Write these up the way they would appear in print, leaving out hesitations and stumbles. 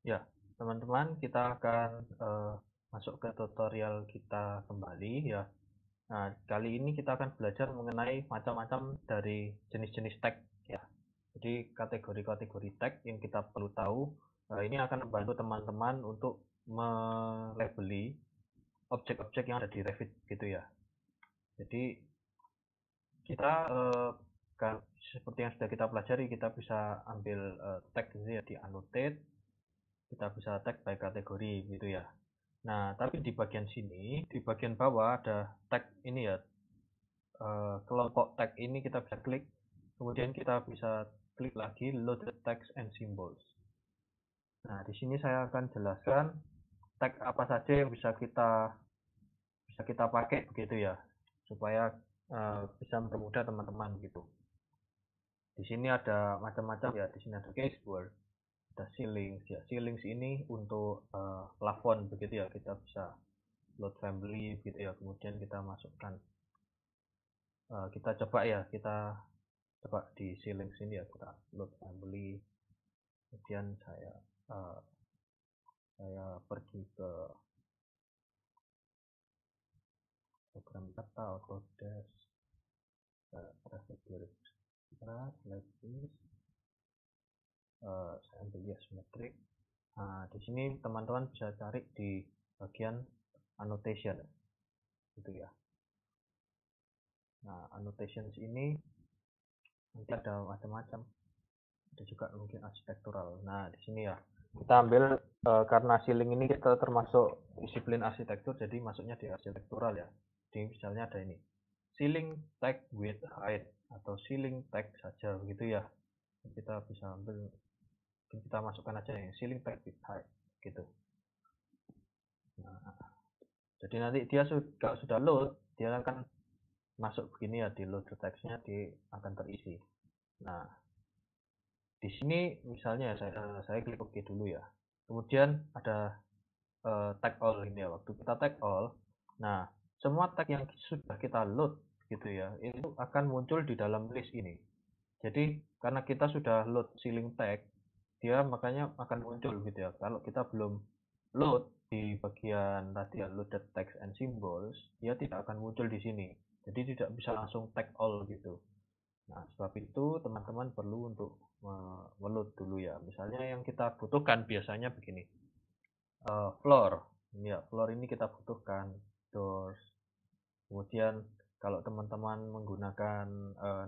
Ya, teman-teman, kita akan masuk ke tutorial kita kembali ya. Nah, kali ini kita akan belajar mengenai macam-macam dari jenis-jenis tag ya. Jadi kategori-kategori tag yang kita perlu tahu. Ini akan membantu teman-teman untuk melabeli objek-objek yang ada di Revit gitu ya. Jadi kita seperti yang sudah kita pelajari, kita bisa ambil tag gitu ya di annotate, kita bisa tag by kategori gitu ya. Nah, tapi di bagian sini, di bagian bawah ada tag ini ya, kelompok tag ini kita bisa klik, kemudian kita bisa klik lagi load the text and symbols. Nah, di sini saya akan jelaskan tag apa saja yang bisa kita pakai begitu ya, supaya bisa mempermudah teman-teman gitu. Di sini ada macam-macam ya, di sini ada case ada ceilings ya. Ceilings ini untuk plafon begitu ya, kita bisa load family gitu ya, kemudian kita masukkan, kita coba ya, kita coba di ceilings ini ya, kita load family, kemudian uh, saya pergi ke program kata Autodesk, Revit 2011 like this. Saya ambil yes metric. Nah, di sini teman-teman bisa cari di bagian annotation gitu ya. Nah, annotations ini nanti ada macam-macam, ada juga mungkin arsitektural. Nah, di sini ya kita ambil, karena ceiling ini kita termasuk disiplin arsitektur, jadi masuknya di arsitektural ya. Jadi misalnya ada ini ceiling tag with height atau ceiling tag saja begitu ya, kita bisa ambil, kita masukkan aja yang ceiling tag with height gitu. Nah, jadi nanti dia sudah load, dia akan masuk begini ya, di load textnya di akan terisi. Nah, di sini misalnya saya klik OK dulu ya, kemudian ada tag all ini ya, waktu kita tag all, nah semua tag yang sudah kita load gitu ya, itu akan muncul di dalam list ini. Jadi karena kita sudah load ceiling tag, dia makanya akan muncul gitu ya. Kalau kita belum load di bagian tadi ya, load the text and symbols, dia tidak akan muncul di sini. Jadi tidak bisa langsung tag all gitu. Nah, sebab itu teman-teman perlu untuk meload dulu ya. Misalnya yang kita butuhkan biasanya begini. Floor. Ya, floor ini kita butuhkan. Doors. Kemudian kalau teman-teman menggunakan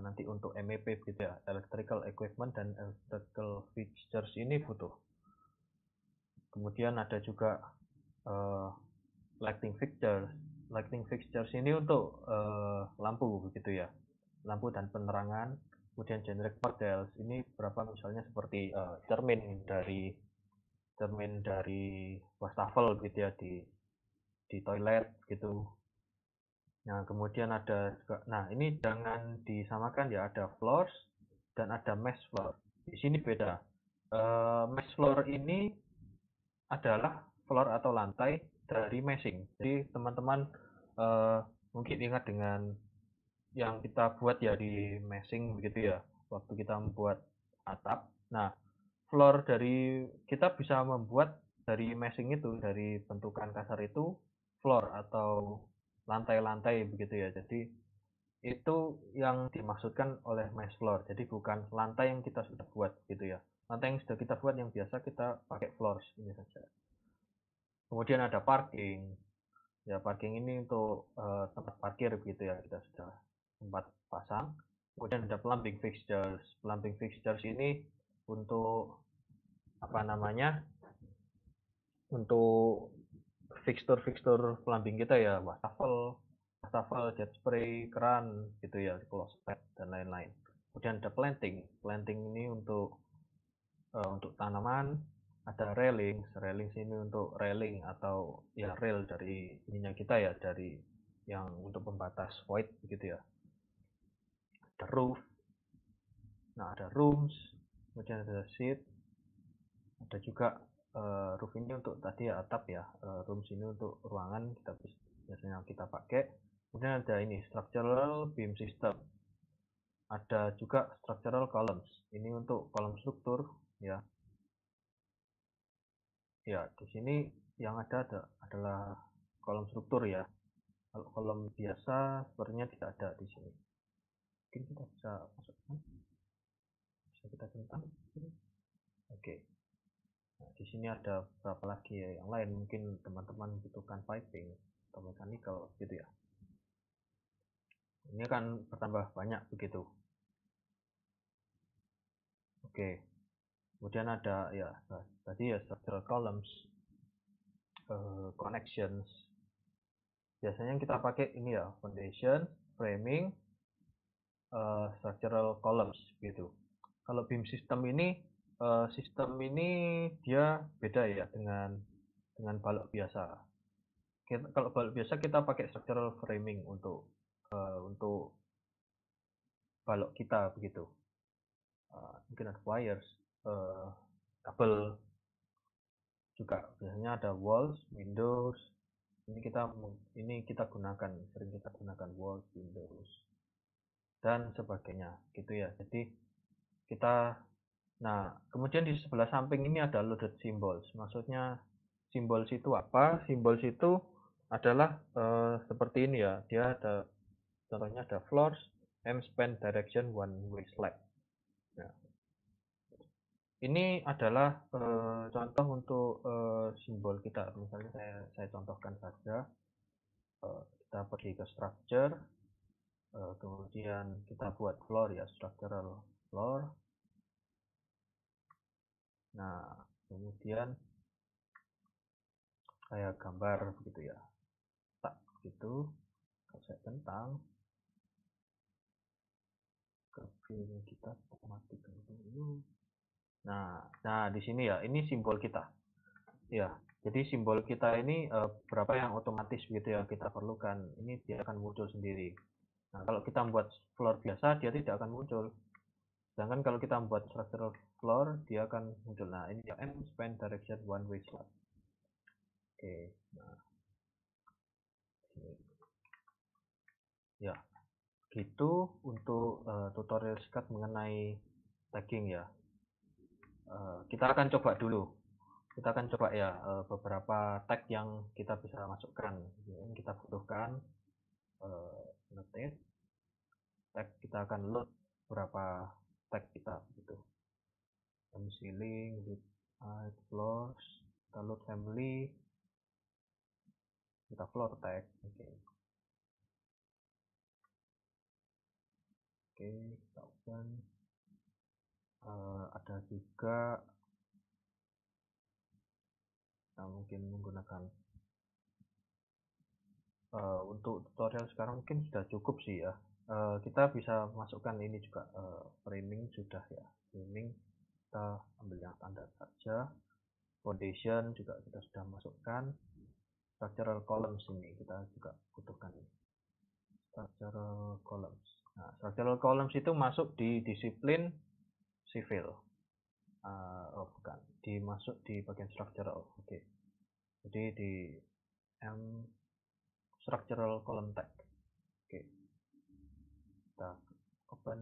nanti untuk MEP gitu ya, electrical equipment dan electrical fixtures ini butuh. Kemudian ada juga uh, lighting fixtures. Lighting fixtures ini untuk lampu begitu ya, lampu dan penerangan. Kemudian generic models ini berapa, misalnya seperti cermin dari wastafel gitu ya, di toilet gitu. Nah, kemudian ada juga, nah ini jangan disamakan ya, ada floors dan ada mesh floor. Di sini beda. Mesh floor ini adalah floor atau lantai dari meshing. Jadi teman-teman eh, mungkin ingat dengan yang kita buat ya di meshing begitu ya, waktu kita membuat atap. Nah, floor dari kita bisa membuat dari meshing itu, dari bentukan kasar itu floor atau lantai-lantai begitu ya. Jadi itu yang dimaksudkan oleh mesh floor. Jadi bukan lantai yang kita sudah buat gitu ya. Lantai yang sudah kita buat yang biasa kita pakai floors ini saja. Kemudian ada parking. Ya, parking ini untuk tempat parkir begitu ya, kita sudah tempat pasang. Kemudian ada plumbing fixtures. Plumbing fixtures ini untuk apa namanya? Untuk fixture-fixture plumbing kita ya, wastafel, jet spray, keran gitu ya, closet dan lain-lain. Kemudian ada planting. Planting ini untuk tanaman. Ada railings ini untuk railing atau ya rail dari ininya kita ya, dari yang untuk pembatas void gitu ya. Ada roof. Nah, ada rooms, kemudian ada sheet, ada juga roof ini untuk tadi ya, atap ya. Rooms ini untuk ruangan, kita biasanya kita pakai. Kemudian ada ini structural beam system, ada juga structural columns, ini untuk kolom struktur ya. Ya, di sini yang ada adalah kolom struktur ya. Kalau kolom biasa sepertinya tidak ada di sini. Mungkin kita bisa masukkan, bisa kita centang. Oke. Nah, di sini ada beberapa lagi ya, yang lain mungkin teman-teman butuhkan piping atau mechanical gitu ya. Ini akan bertambah banyak begitu. Oke. Kemudian ada ya tadi ya structural columns, connections. Biasanya kita pakai ini ya, foundation, framing, structural columns gitu. Kalau beam system ini dia beda ya dengan balok biasa. Kalau balok biasa kita pakai structural framing untuk balok kita begitu. Mungkin ada wires, kabel juga. Biasanya ada walls, windows. Ini kita gunakan, sering kita gunakan walls, windows dan sebagainya gitu ya. Jadi kita Nah, kemudian di sebelah samping ini ada loaded symbols. Maksudnya symbols itu apa? Symbols itu adalah seperti ini ya. Dia ada contohnya ada floors, M span direction one way slab. Nah, ini adalah contoh untuk simbol kita. Misalnya saya contohkan saja. Kita pergi ke structure, kemudian kita buat floor ya, structural floor. Nah, kemudian saya gambar begitu ya, tak gitu. Saya tentang ke film kita matikan dulu. Nah di sini ya, ini simbol kita ya. Jadi simbol kita ini berapa yang otomatis gitu ya kita perlukan, ini dia akan muncul sendiri. Nah, kalau kita membuat floor biasa dia tidak akan muncul, sedangkan kalau kita membuat structural floor dia akan muncul. Nah, ini ya, M span direction one way slab. Oke, nah ya gitu untuk tutorial singkat mengenai tagging ya. Kita akan coba dulu, kita akan coba ya beberapa tag yang kita bisa masukkan, yang kita butuhkan. Notate tag, kita akan load beberapa tag kita gitu. Ceiling, width, height, floors, kita load family, kita floor tag. Oke, kita open. Ada juga kita mungkin menggunakan untuk tutorial sekarang mungkin sudah cukup sih ya. Kita bisa masukkan ini juga, framing sudah ya. Framing kita ambil yang standar saja. Foundation juga kita sudah masukkan. Structural columns ini kita juga butuhkan. Structural columns. Nah, structural columns itu masuk di disiplin civil. Oh bukan, masuk di bagian structural. Oke. Jadi di structural column tag. Oke. Kita open.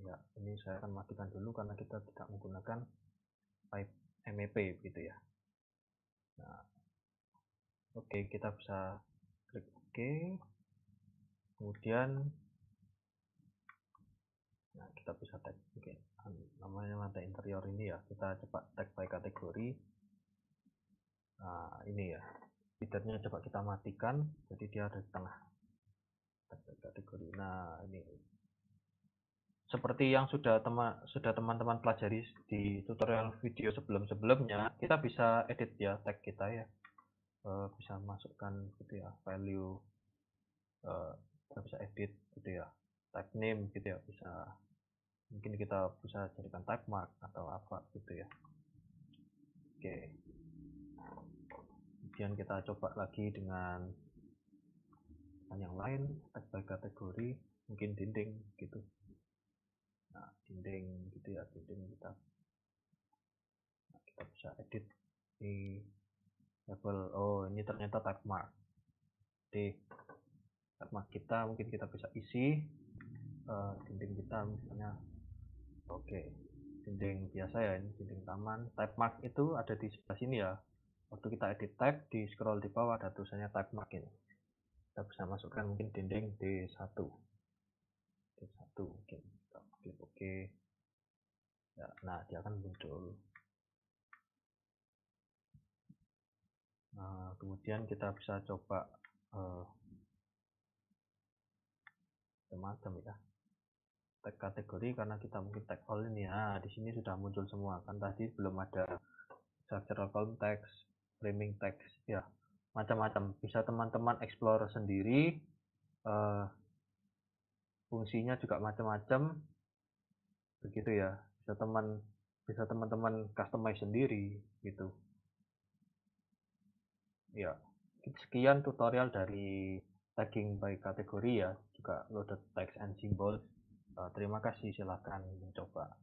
Ya, ini saya akan matikan dulu karena kita tidak menggunakan pipe MEP gitu ya. Nah, oke, kita bisa klik OK. Kemudian nah, kita bisa tag, oke, namanya lantai interior ini ya, kita coba tag by kategori. Nah, ini ya, feedernya coba kita matikan, jadi dia ada di tengah. Tag by kategori. Nah, ini seperti yang sudah teman-teman pelajari di tutorial video sebelum-sebelumnya, kita bisa edit ya tag kita ya. Bisa masukkan gitu ya, value, kita bisa edit gitu ya, tag name gitu ya, bisa, mungkin kita bisa jadikan tag mark atau apa gitu ya. Oke, kemudian kita coba lagi dengan yang lain, tag by kategori, mungkin dinding gitu. Nah, dinding gitu ya, dinding kita bisa edit di label. Oh, ini ternyata tag mark. Jadi tag mark kita mungkin kita bisa isi dinding kita misalnya. Oke, dinding biasa ya, ini dinding taman. Type mark itu ada di sebelah sini ya. Waktu kita edit tag, di scroll di bawah ada tulisannya type mark ini. Kita bisa masukkan mungkin dinding D1. D1 mungkin. Kita klik OK. Ya, nah, dia akan muncul. Nah, kemudian kita bisa coba macam-macam ya. Tag kategori karena kita mungkin tag all ini ya. Di sini sudah muncul semua. Kan tadi belum ada structural column text, framing text, ya macam-macam. Bisa teman-teman explore sendiri. Fungsinya juga macam-macam. Begitu ya. Bisa teman-teman customize sendiri gitu. Ya, sekian tutorial dari tagging by kategori ya, juga loaded text and symbol. Terima kasih, silahkan mencoba.